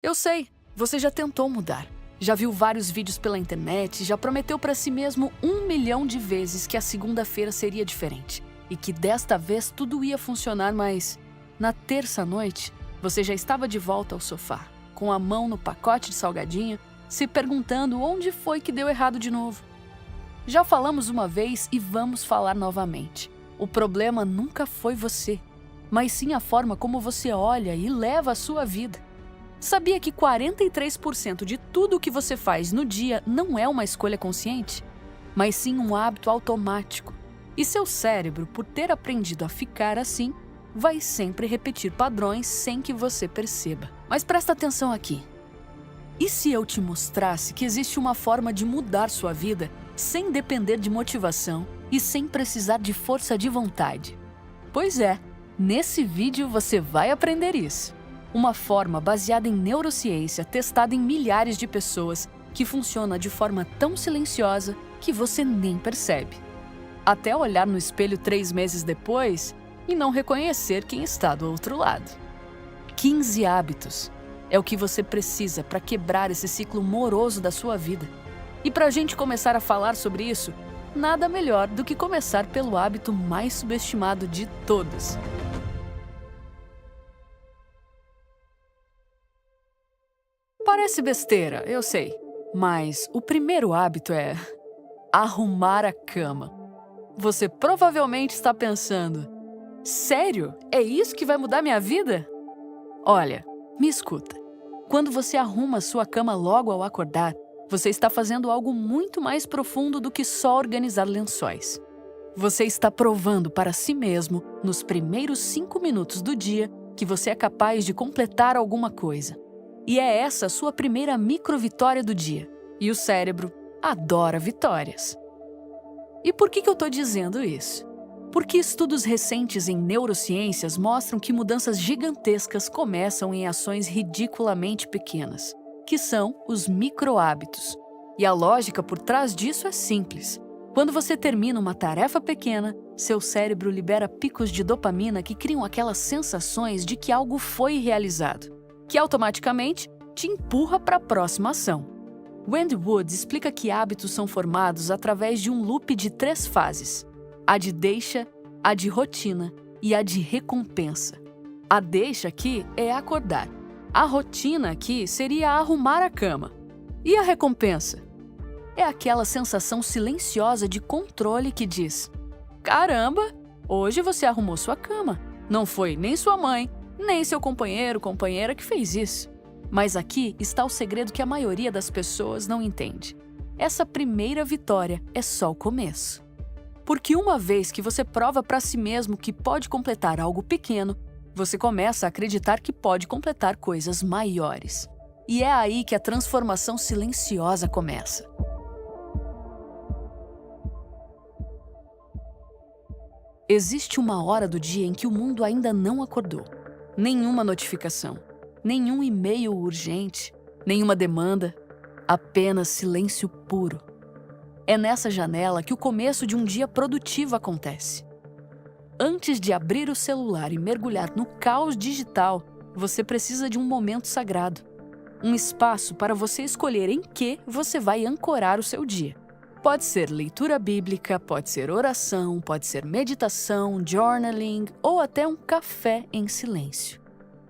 Eu sei, você já tentou mudar. Já viu vários vídeos pela internet, já prometeu para si mesmo 1 milhão de vezes que a segunda-feira seria diferente e que desta vez tudo ia funcionar, mas na terça-noite você já estava de volta ao sofá, com a mão no pacote de salgadinho, se perguntando onde foi que deu errado de novo. Já falamos uma vez e vamos falar novamente. O problema nunca foi você, mas sim a forma como você olha e leva a sua vida. Sabia que 43% de tudo o que você faz no dia não é uma escolha consciente, mas sim um hábito automático? E seu cérebro, por ter aprendido a ficar assim, vai sempre repetir padrões sem que você perceba. Mas presta atenção aqui. E se eu te mostrasse que existe uma forma de mudar sua vida sem depender de motivação e sem precisar de força de vontade? Pois é, nesse vídeo você vai aprender isso. Uma forma baseada em neurociência testada em milhares de pessoas que funciona de forma tão silenciosa que você nem percebe. Até olhar no espelho 3 meses depois e não reconhecer quem está do outro lado. 15 hábitos é o que você precisa para quebrar esse ciclo moroso da sua vida. E para a gente começar a falar sobre isso, nada melhor do que começar pelo hábito mais subestimado de todos. Parece besteira, eu sei, mas o primeiro hábito é arrumar a cama. Você provavelmente está pensando, sério? É isso que vai mudar minha vida? Olha, me escuta. Quando você arruma a sua cama logo ao acordar, você está fazendo algo muito mais profundo do que só organizar lençóis. Você está provando para si mesmo, nos primeiros 5 minutos do dia, que você é capaz de completar alguma coisa. E é essa a sua primeira micro-vitória do dia. E o cérebro adora vitórias. E por que eu estou dizendo isso? Porque estudos recentes em neurociências mostram que mudanças gigantescas começam em ações ridiculamente pequenas, que são os micro-hábitos. E a lógica por trás disso é simples. Quando você termina uma tarefa pequena, seu cérebro libera picos de dopamina que criam aquelas sensações de que algo foi realizado, que automaticamente te empurra para a próxima ação. Wendy Woods explica que hábitos são formados através de um loop de 3 fases: a de deixa, a de rotina e a de recompensa. A deixa aqui é acordar. A rotina aqui seria arrumar a cama. E a recompensa? É aquela sensação silenciosa de controle que diz: caramba, hoje você arrumou sua cama. Não foi nem sua mãe, nem seu companheiro, companheira que fez isso. Mas aqui está o segredo que a maioria das pessoas não entende. Essa primeira vitória é só o começo. Porque uma vez que você prova para si mesmo que pode completar algo pequeno, você começa a acreditar que pode completar coisas maiores. E é aí que a transformação silenciosa começa. Existe uma hora do dia em que o mundo ainda não acordou. Nenhuma notificação, nenhum e-mail urgente, nenhuma demanda, apenas silêncio puro. É nessa janela que o começo de um dia produtivo acontece. Antes de abrir o celular e mergulhar no caos digital, você precisa de um momento sagrado. Um espaço para você escolher em que você vai ancorar o seu dia. Pode ser leitura bíblica, pode ser oração, pode ser meditação, journaling ou até um café em silêncio.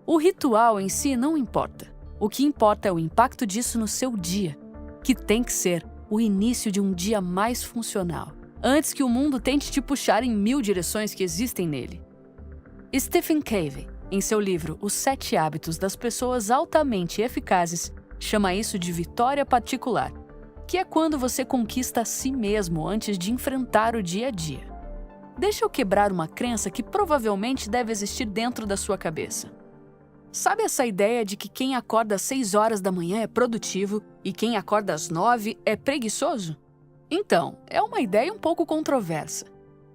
O ritual em si não importa. O que importa é o impacto disso no seu dia, que tem que ser o início de um dia mais funcional, antes que o mundo tente te puxar em 1000 direções que existem nele. Stephen Covey, em seu livro Os 7 Hábitos das Pessoas Altamente Eficazes, chama isso de vitória particular, que é quando você conquista a si mesmo antes de enfrentar o dia a dia. Deixa eu quebrar uma crença que provavelmente deve existir dentro da sua cabeça. Sabe essa ideia de que quem acorda às 6 horas da manhã é produtivo e quem acorda às 9 é preguiçoso? Então, é uma ideia um pouco controversa,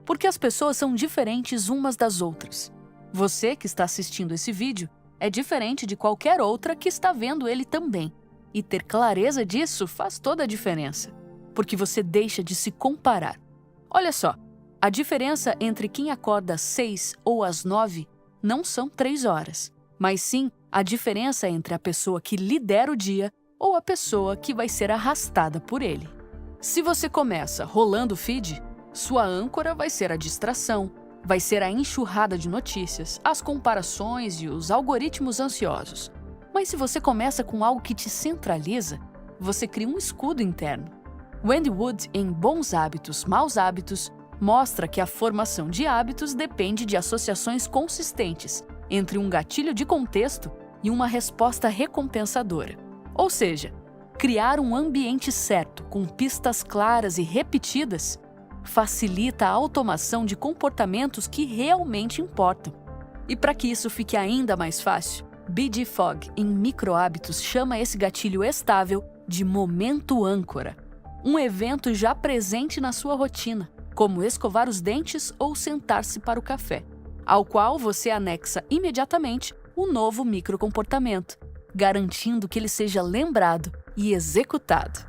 porque as pessoas são diferentes umas das outras. Você que está assistindo esse vídeo é diferente de qualquer outra que está vendo ele também. E ter clareza disso faz toda a diferença, porque você deixa de se comparar. Olha só, a diferença entre quem acorda às 6 ou às 9 não são 3 horas, mas sim a diferença entre a pessoa que lidera o dia ou a pessoa que vai ser arrastada por ele. Se você começa rolando o feed, sua âncora vai ser a distração, vai ser a enxurrada de notícias, as comparações e os algoritmos ansiosos. Mas se você começa com algo que te centraliza, você cria um escudo interno. Wendy Wood, em Bons Hábitos, Maus Hábitos, mostra que a formação de hábitos depende de associações consistentes entre um gatilho de contexto e uma resposta recompensadora. Ou seja, criar um ambiente certo, com pistas claras e repetidas, facilita a automação de comportamentos que realmente importam. E para que isso fique ainda mais fácil, B.D. Fogg, em Microhábitos, chama esse gatilho estável de momento âncora, um evento já presente na sua rotina, como escovar os dentes ou sentar-se para o café, ao qual você anexa imediatamente o novo microcomportamento, garantindo que ele seja lembrado e executado.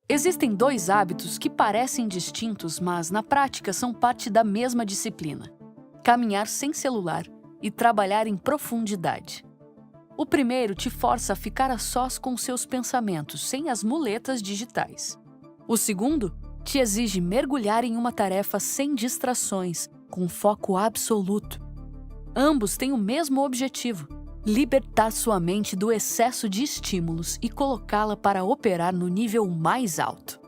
Existem 2 hábitos que parecem distintos, mas na prática são parte da mesma disciplina: caminhar sem celular e trabalhar em profundidade. O primeiro te força a ficar a sós com seus pensamentos, sem as muletas digitais. O segundo te exige mergulhar em uma tarefa sem distrações, com foco absoluto. Ambos têm o mesmo objetivo: libertar sua mente do excesso de estímulos e colocá-la para operar no nível mais alto.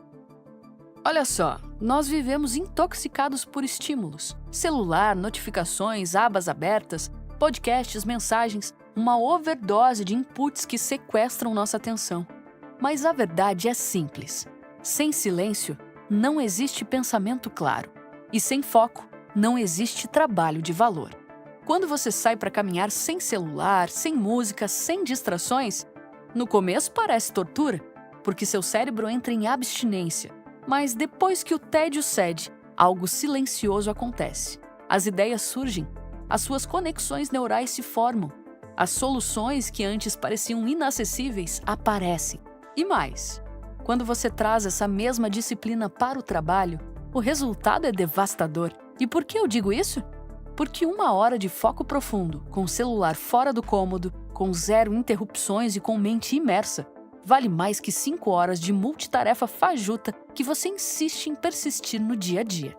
Olha só, nós vivemos intoxicados por estímulos: celular, notificações, abas abertas, podcasts, mensagens, uma overdose de inputs que sequestram nossa atenção. Mas a verdade é simples: sem silêncio, não existe pensamento claro. E sem foco, não existe trabalho de valor. Quando você sai para caminhar sem celular, sem música, sem distrações, no começo parece tortura, porque seu cérebro entra em abstinência. Mas depois que o tédio cede, algo silencioso acontece. As ideias surgem, as suas conexões neurais se formam, as soluções que antes pareciam inacessíveis aparecem. E mais, quando você traz essa mesma disciplina para o trabalho, o resultado é devastador. E por que eu digo isso? Porque 1 hora de foco profundo, com o celular fora do cômodo, com 0 interrupções e com mente imersa, vale mais que 5 horas de multitarefa fajuta que você insiste em persistir no dia a dia.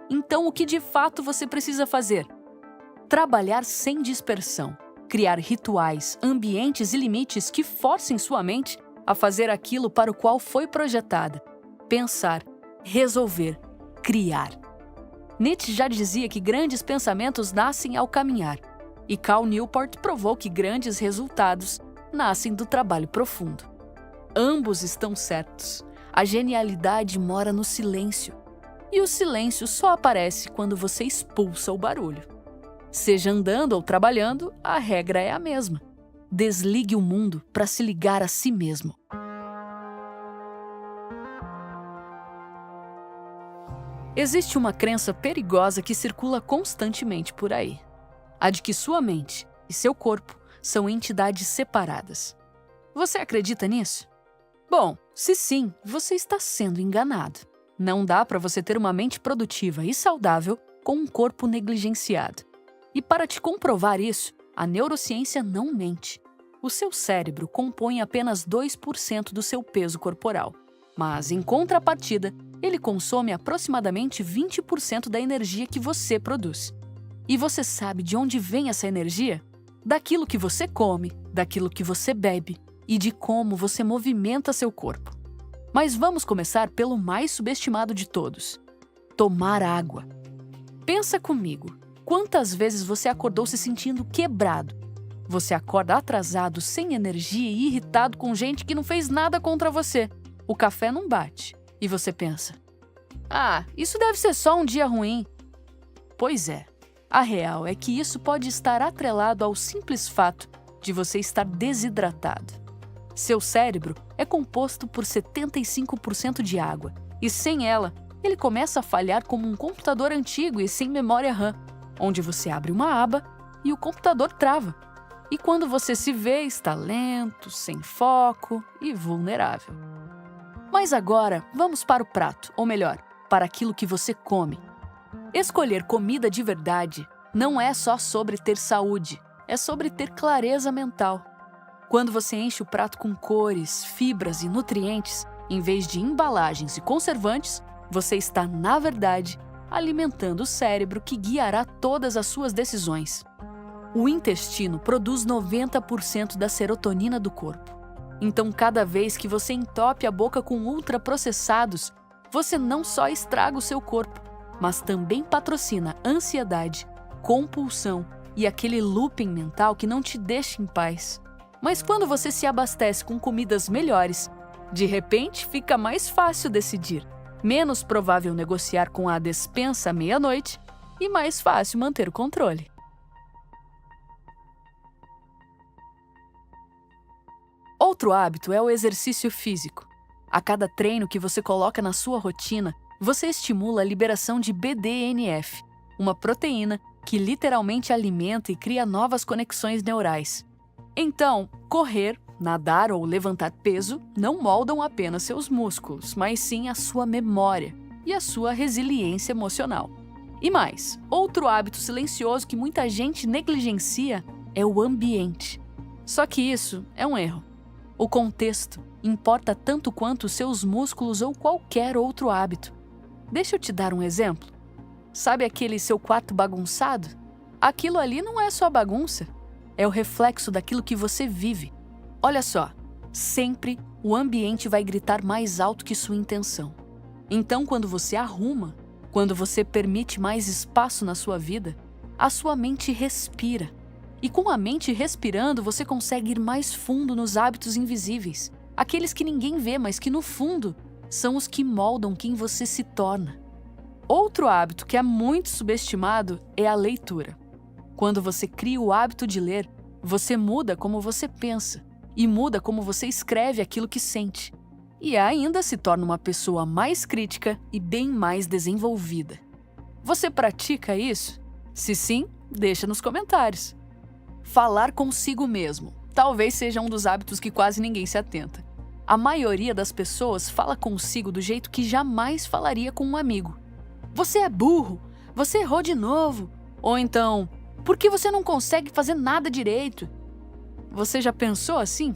Então, o que de fato você precisa fazer? Trabalhar sem dispersão, criar rituais, ambientes e limites que forcem sua mente a fazer aquilo para o qual foi projetada: pensar, resolver, criar. Nietzsche já dizia que grandes pensamentos nascem ao caminhar, e Cal Newport provou que grandes resultados nascem do trabalho profundo. Ambos estão certos. A genialidade mora no silêncio, e o silêncio só aparece quando você expulsa o barulho. Seja andando ou trabalhando, a regra é a mesma: desligue o mundo para se ligar a si mesmo. Existe uma crença perigosa que circula constantemente por aí: a de que sua mente e seu corpo são entidades separadas. Você acredita nisso? Bom, se sim, você está sendo enganado. Não dá para você ter uma mente produtiva e saudável com um corpo negligenciado. E para te comprovar isso, a neurociência não mente. O seu cérebro compõe apenas 2% do seu peso corporal, mas, em contrapartida, ele consome aproximadamente 20% da energia que você produz. E você sabe de onde vem essa energia? Daquilo que você come, daquilo que você bebe e de como você movimenta seu corpo. Mas vamos começar pelo mais subestimado de todos: tomar água. Pensa comigo, quantas vezes você acordou se sentindo quebrado? Você acorda atrasado, sem energia e irritado com gente que não fez nada contra você. O café não bate. E você pensa: isso deve ser só um dia ruim. Pois é, a real é que isso pode estar atrelado ao simples fato de você estar desidratado. Seu cérebro é composto por 75% de água, e sem ela, ele começa a falhar como um computador antigo e sem memória RAM, onde você abre uma aba e o computador trava. E quando você se vê, está lento, sem foco e vulnerável. Mas agora, vamos para o prato, ou melhor, para aquilo que você come. Escolher comida de verdade não é só sobre ter saúde, é sobre ter clareza mental. Quando você enche o prato com cores, fibras e nutrientes, em vez de embalagens e conservantes, você está, na verdade, alimentando o cérebro que guiará todas as suas decisões. O intestino produz 90% da serotonina do corpo. Então, cada vez que você entope a boca com ultraprocessados, você não só estraga o seu corpo, mas também patrocina ansiedade, compulsão e aquele looping mental que não te deixa em paz. Mas quando você se abastece com comidas melhores, de repente fica mais fácil decidir, menos provável negociar com a despensa à meia-noite e mais fácil manter o controle. Outro hábito é o exercício físico. A cada treino que você coloca na sua rotina, você estimula a liberação de BDNF, uma proteína que literalmente alimenta e cria novas conexões neurais. Então, correr, nadar ou levantar peso não moldam apenas seus músculos, mas sim a sua memória e a sua resiliência emocional. E mais, outro hábito silencioso que muita gente negligencia é o ambiente. Só que isso é um erro. O contexto importa tanto quanto os seus músculos ou qualquer outro hábito. Deixa eu te dar um exemplo. Sabe aquele seu quarto bagunçado? Aquilo ali não é só bagunça. É o reflexo daquilo que você vive. Olha só, sempre o ambiente vai gritar mais alto que sua intenção. Então, quando você arruma, quando você permite mais espaço na sua vida, a sua mente respira. E com a mente respirando, você consegue ir mais fundo nos hábitos invisíveis, aqueles que ninguém vê, mas que no fundo são os que moldam quem você se torna. Outro hábito que é muito subestimado é a leitura. Quando você cria o hábito de ler, você muda como você pensa e muda como você escreve aquilo que sente. E ainda se torna uma pessoa mais crítica e bem mais desenvolvida. Você pratica isso? Se sim, deixa nos comentários. Falar consigo mesmo talvez seja um dos hábitos que quase ninguém se atenta. A maioria das pessoas fala consigo do jeito que jamais falaria com um amigo. Você é burro, você errou de novo. Ou então, por que você não consegue fazer nada direito? Você já pensou assim?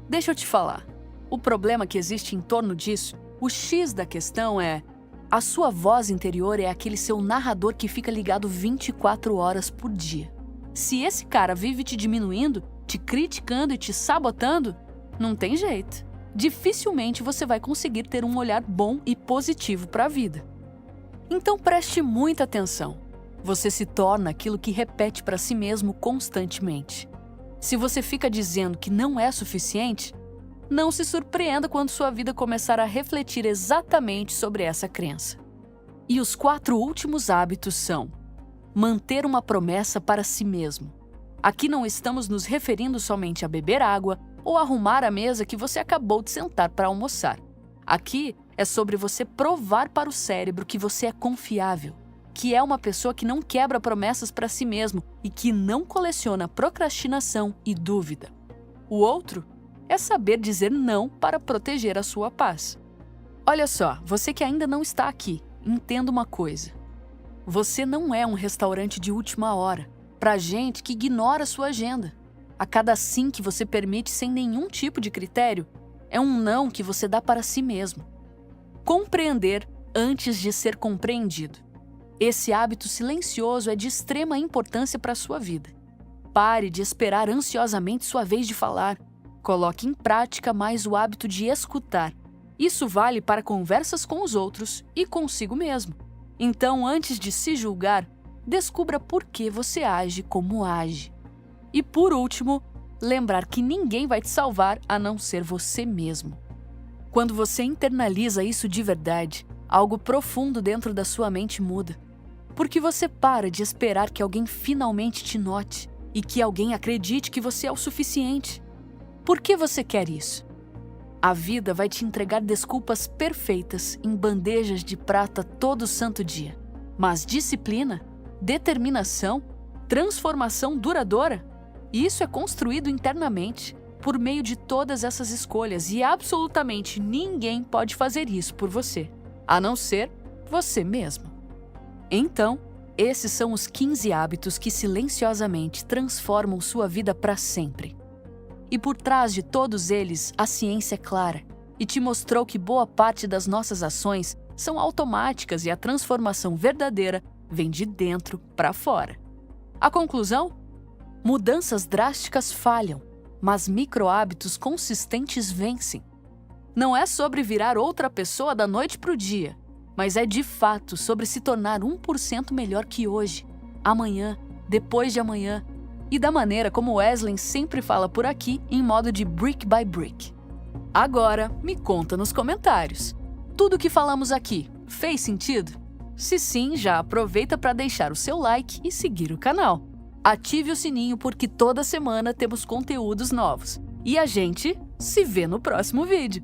Deixa eu te falar. O problema que existe em torno disso, o X da questão é: a sua voz interior é aquele seu narrador que fica ligado 24 horas por dia. Se esse cara vive te diminuindo, te criticando e te sabotando, não tem jeito. Dificilmente você vai conseguir ter um olhar bom e positivo para a vida. Então preste muita atenção. Você se torna aquilo que repete para si mesmo constantemente. Se você fica dizendo que não é suficiente, não se surpreenda quando sua vida começar a refletir exatamente sobre essa crença. E os 4 últimos hábitos são: manter uma promessa para si mesmo. Aqui não estamos nos referindo somente a beber água ou arrumar a mesa que você acabou de sentar para almoçar. Aqui é sobre você provar para o cérebro que você é confiável, que é uma pessoa que não quebra promessas para si mesmo e que não coleciona procrastinação e dúvida. O outro é saber dizer não para proteger a sua paz. Olha só, você que ainda não está aqui, entenda uma coisa. Você não é um restaurante de última hora, para gente que ignora sua agenda. A cada sim que você permite sem nenhum tipo de critério, é um não que você dá para si mesmo. Compreender antes de ser compreendido. Esse hábito silencioso é de extrema importância para a sua vida. Pare de esperar ansiosamente sua vez de falar. Coloque em prática mais o hábito de escutar. Isso vale para conversas com os outros e consigo mesmo. Então, antes de se julgar, descubra por que você age como age. E por último, lembrar que ninguém vai te salvar a não ser você mesmo. Quando você internaliza isso de verdade, algo profundo dentro da sua mente muda. Porque você para de esperar que alguém finalmente te note e que alguém acredite que você é o suficiente. Por que você quer isso? A vida vai te entregar desculpas perfeitas em bandejas de prata todo santo dia. Mas disciplina, determinação, transformação duradoura, isso é construído internamente por meio de todas essas escolhas e absolutamente ninguém pode fazer isso por você, a não ser você mesmo. Então, esses são os 15 hábitos que silenciosamente transformam sua vida para sempre. E por trás de todos eles, a ciência é clara e te mostrou que boa parte das nossas ações são automáticas e a transformação verdadeira vem de dentro para fora. A conclusão? Mudanças drásticas falham, mas micro-hábitos consistentes vencem. Não é sobre virar outra pessoa da noite para o dia, mas é de fato sobre se tornar 1% melhor que hoje, amanhã, depois de amanhã, e da maneira como Wesley sempre fala por aqui, em modo de brick by brick. Agora, me conta nos comentários. Tudo o que falamos aqui fez sentido? Se sim, já aproveita para deixar o seu like e seguir o canal. Ative o sininho porque toda semana temos conteúdos novos. E a gente se vê no próximo vídeo.